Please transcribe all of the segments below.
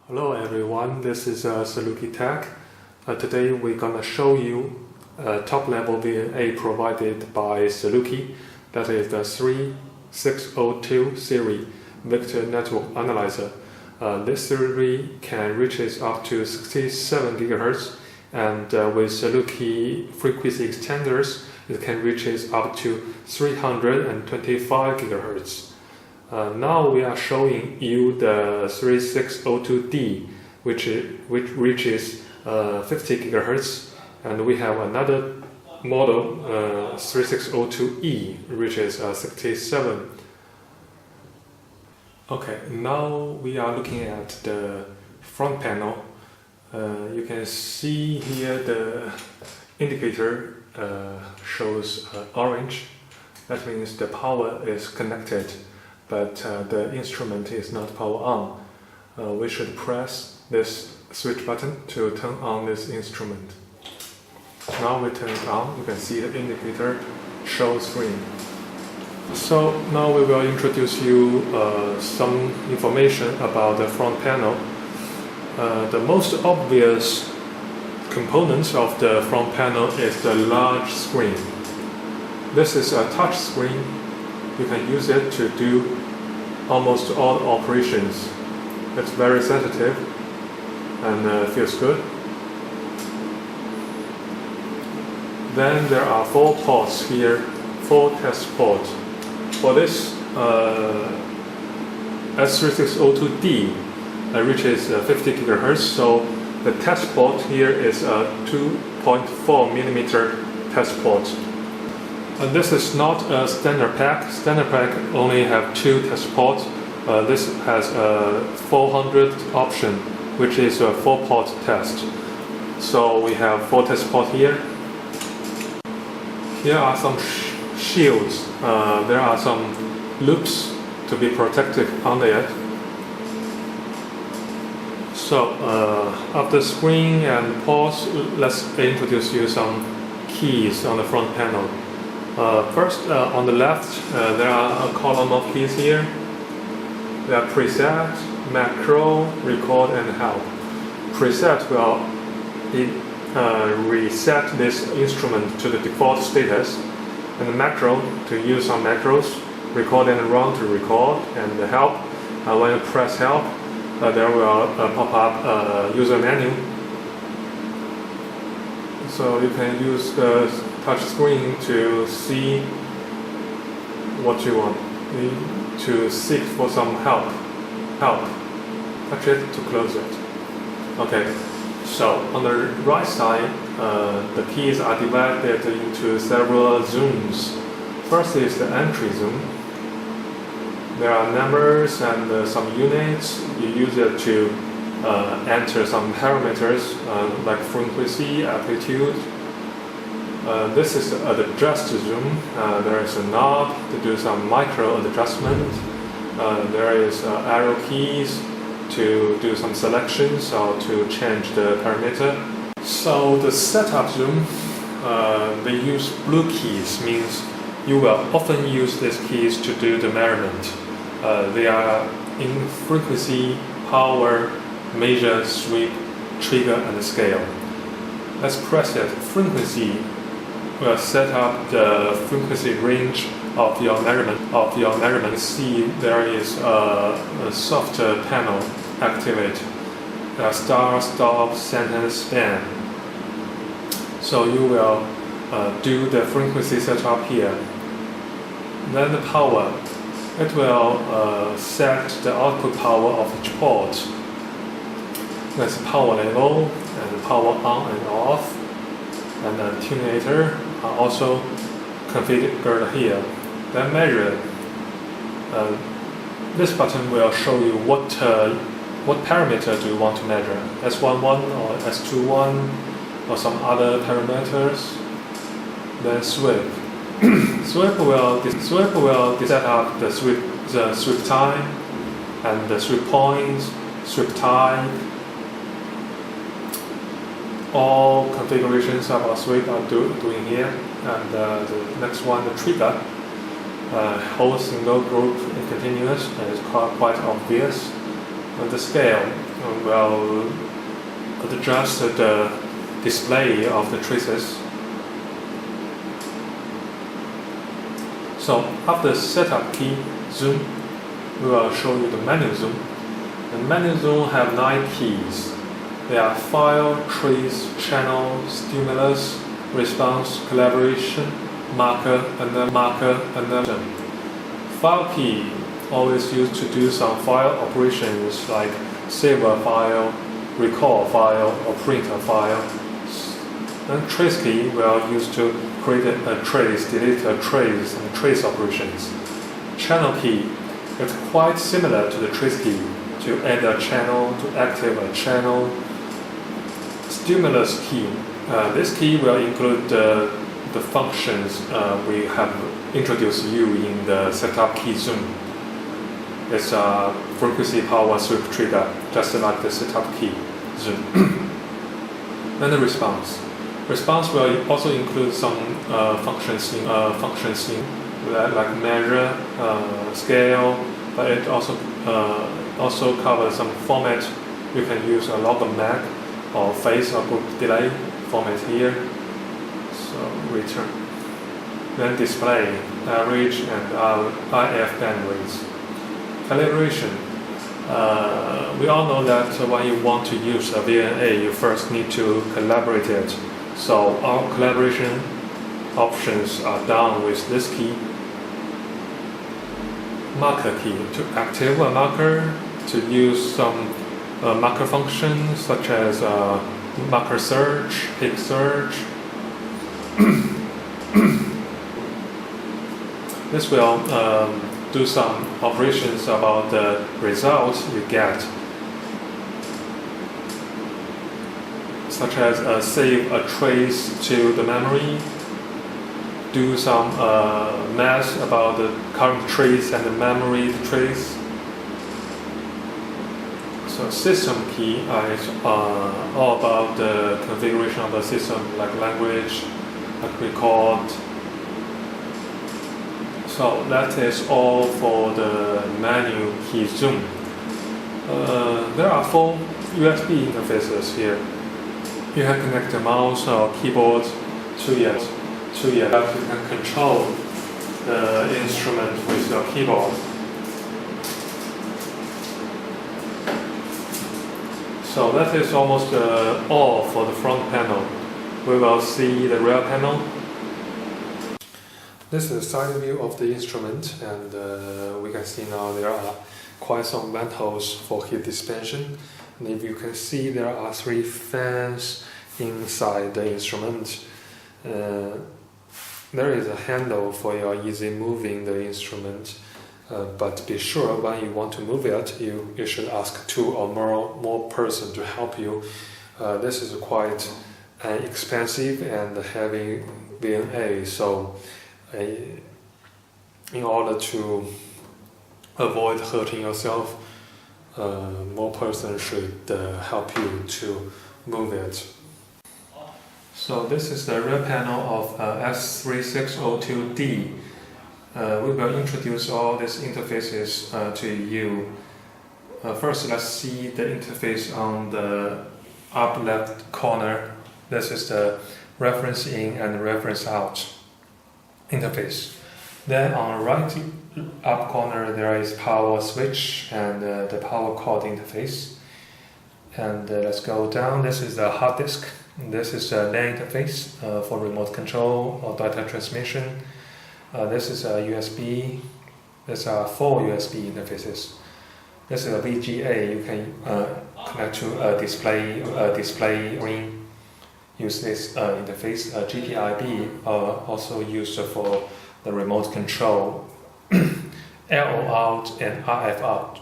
Hello everyone, this is Saluki Tech. Today we're gonna show you a top-level VNA provided by Saluki. That is the 3602 series vector network analyzer. This series can reach up to 67 GHz, and with Saluki frequency extenders, it can reach up to 325 GHz. Now we are showing you the 3602D, which reaches 50 GHz, and we have another model, 3602E, reaches 67. Okay, now we are looking at the front panel. You can see here the indicator shows orange. That means the power is connected, but the instrument is not power on. We should press this switch button to turn on this instrument. Now we turn it on. You can see the indicator shows green. So now we will introduce you some information about the front panel. The most obvious components of the front panel is the large screen. This is a touch screen. You can use it to do almost all operations. It's very sensitive and feels good. Then there are 4 ports here, 4 test ports. For this S3602D reaches 50 GHz, so the test port here is a 2.4 mm test port. And this is not a standard pack. Standard pack only have 2 test ports. This has a 400 option, which is a 4-port test. So we have 4 test ports here. Here are some shields. There are some loops to be protected under it. So after screen and ports, let's introduce you some keys on the front panel. First, on the left, there are a column of keys here. There are preset, macro, record, and help. Preset will reset this instrument to the default status, and the macro to use some macros, record and run to record, and the help. When you press help, there will pop up a user menu. So you can use the touch screen to see what you want, to seek for some help. Touch it to close it. Okay, so on the right side, the keys are divided into several zones. First is the entry zone. There are numbers and some units. You use it to enter some parameters like frequency, amplitude. This is the adjust zoom. There is a knob to do some micro adjustment. There is arrow keys to do some selections or to change the parameter. So the setup zoom, they use blue keys, means you will often use these keys to do the measurement. They are in frequency, power, measure, sweep, trigger, and scale. Let's press it. Frequency will set up the frequency range of your measurement. See, there is a soft panel activate. Start, stop, sentence, span. So you will do the frequency setup here. Then the power. It will set the output power of each port. That's power level and power on and off. And the attenuator are also configured here. Then measure. This button will show you what parameter do you want to measure, S11 or S21 or some other parameters. Then sweep. Sweep will set up the sweep time and the sweep points, sweep type. All configurations of our sweep are doing here. And the next one, the trigger, whole single group in continuous, and it's quite obvious. And the scale, will adjust the display of the traces. So after setup key zoom, we will show you the menu zoom. The menu zoom have 9 keys. They are file, trace, channel, stimulus, response, collaboration, marker, and then file key always used to do some file operations like save a file, recall a file, or print a file. And trace key we are used to create a trace, delete a trace, and trace operations. Channel key is quite similar to the trace key to add a channel, to activate a channel. Stimulus key. This key will include the functions we have introduced you in the setup key zoom. It's a frequency power sweep trigger, just like the setup key zoom. Then the response. Response will also include some functions like measure, scale, but it also covers some format. You can use a log mag or phase or group delay format here. So return. Then display, average, and RF band rates. Calibration. We all know that when you want to use a VNA, you first need to calibrate it. So our collaboration options are done with this key. Marker key, to activate a marker, to use some marker functions such as marker search, peak search. This will do some operations about the results you get, such as save a trace to the memory, do some math about the current trace and the memory trace. So system key is all about the configuration of the system, like language, like record. So that is all for the menu key zoom. There are 4 USB interfaces here. You can connect the mouse or keyboard to it. You can control the instrument with your keyboard. So that is almost all for the front panel. We will see the rear panel. This is the side view of the instrument, and we can see now there are quite some ventils for heat dispensation. And if you can see, there are 3 fans inside the instrument. There is a handle for your easy moving the instrument, but be sure when you want to move it, you should ask 2 or more person to help you. This is quite an expensive and heavy VNA, so in order to avoid hurting yourself, more person should help you to move it. So this is the rear panel of S3602D. We will introduce all these interfaces to you. First, let's see the interface on the up left corner. This is the reference in and reference out interface. Then on the right up corner there is power switch and the power cord interface. And let's go down. This is the hard disk. This is the LAN interface for remote control or data transmission. This is a USB. These are 4 USB interfaces. This is a VGA. You can connect to a display screen. Use this interface. GPIB also used for the remote control. LO out and RF out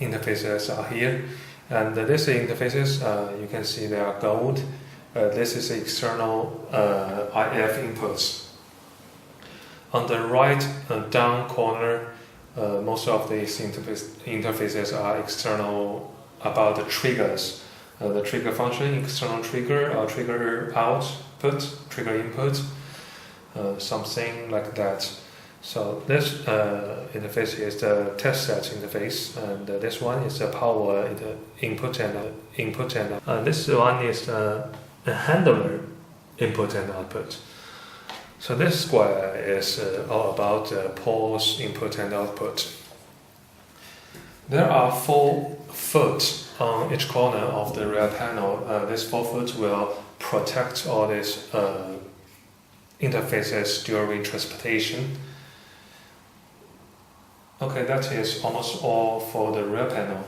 interfaces are here. And these interfaces, you can see they are gold. This is external IF inputs. On the right down corner, most of these interfaces are external about the triggers. The trigger function, external trigger, or trigger output, trigger input, something like that. So this interface is the test set interface, and this one is the power input and this one is the handler input and output. So this square is all about poles input and output. There are 4 foot on each corner of the rear panel. This 4 foot will protect all these interfaces during transportation. Okay, that is almost all for the rear panel.